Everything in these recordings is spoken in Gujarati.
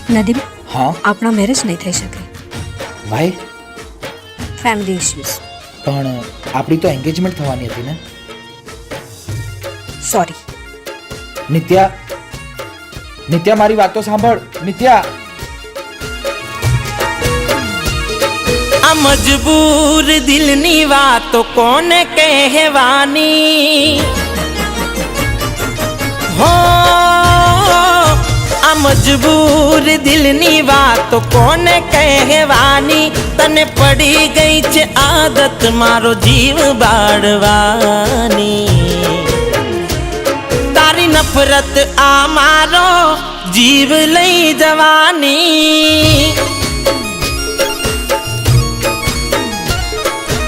નદીમ, હા આપણા મેરેજ નહીં થઈ શકે. ભાઈ ફેમિલી ઇશ્યુઝ. પણ આપણી તો એન્ગેજમેન્ટ થવાની હતી ને. સોરી. નિત્યા નિત્યા મારી વાત તો સાંભળ. નિત્યા આ મજબૂર દિલની વાતો કોને કહેવાની હો આ મજબૂર દિલની વાતો કોને કહેવાની તને પડી ગઈ છે આદત મારો જીવ બાળવાની તારી નફરત આ મારો જીવ લઈ જવાની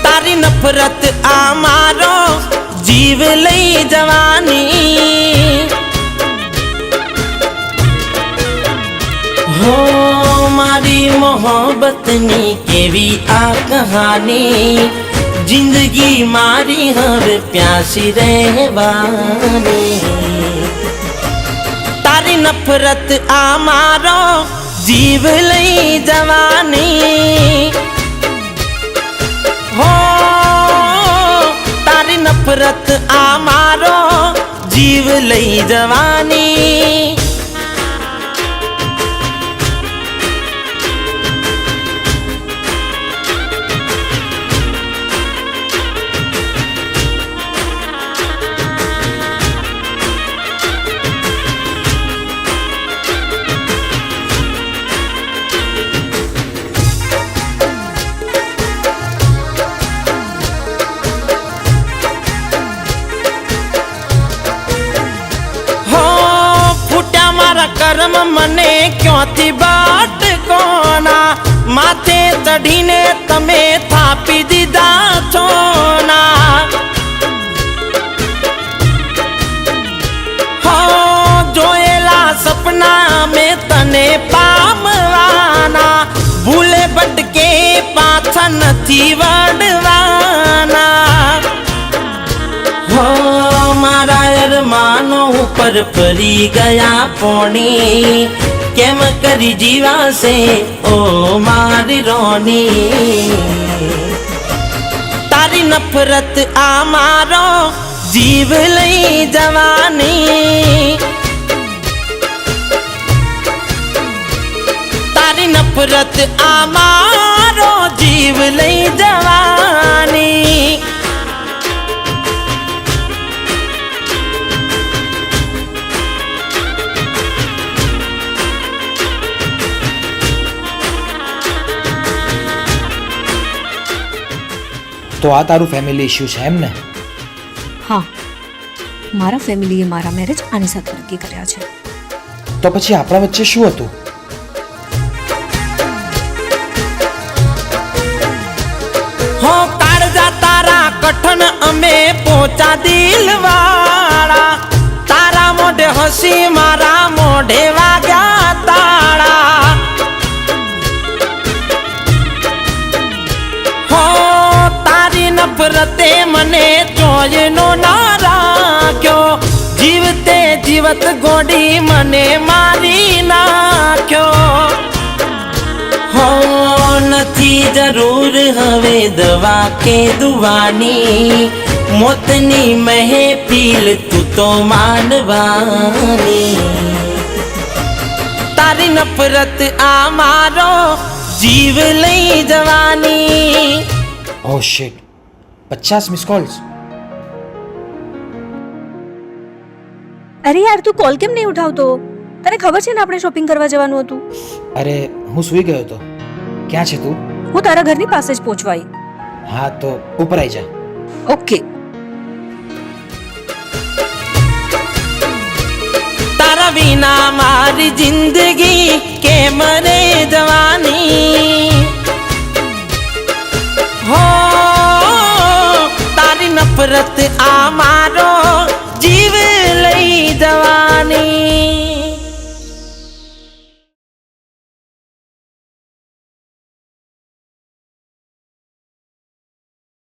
તારી નફરત આ મારો જીવ લઈ જવાની હો મારી મોહબ્બતની કેવી આ કહાની જિંદગી મારી હવે પ્યાસી રહેવાની તારી નફરત આ મારો જીવ લઈ જવાની હો તારી નફરત આ મારો જીવ લઈ જવાની કર્મ મને ક્યોથી બાટ કોના માથે ચઢીને તમે થાપી દીધા છો ના હો જોયેલા સપના મેં તને પામવાના ભૂલે ભટકે પાછા નથી વળવાના હો મારા અરમાનો ઉપર ફરી ગયા પોણી કેમ કરી જીવાશે ઓ મારી રોની તારી નફરત આ મારો જીવ લઈ જવાની તારી નફરત આ મારો જીવ લઈ જવાની તો આ તારું ફેમિલી ઇશ્યુ છે એમ ને. હા, મારા ફેમિલીએ મારા મેરેજ આની સાથે નક્કી કર્યા છે. તો પછી આપણા વચ્ચે શું હતું? હો કાળજા તારા કઠણ અમે પોચા દિલવાળા તારા મોઢે હસી મારા મોઢે વાગ્યા તાળા હો તારી નફરતે મને ચોયનો ના રાખ્યો જીવતે જીવત ગોડી મને મારી નાખ્યો હો નથી જરૂર હવે દવા કે દુવાની મોતની મહેફિલ તું તો માનવાની તારી નફરત આ મારો જીવ લઈ જવાની ઓહ શિટ, 50 મિસ કોલ્સ. અરે યાર, તું કોલ કેમ નહીં ઉઠાવતો? તને ખબર છે ને આપણે શોપિંગ કરવા જવાનું હતું. અરે હું સૂઈ ગયો હતો. ક્યાં છે તું? હું તારા ઘરની પાસે જ પહોંચવાઈ. હા તો ઉપર આવી જા. ઓકે. તારા વિના મારી જિંદગી કેમ રે જવાની હો તારી નફરત આ મારો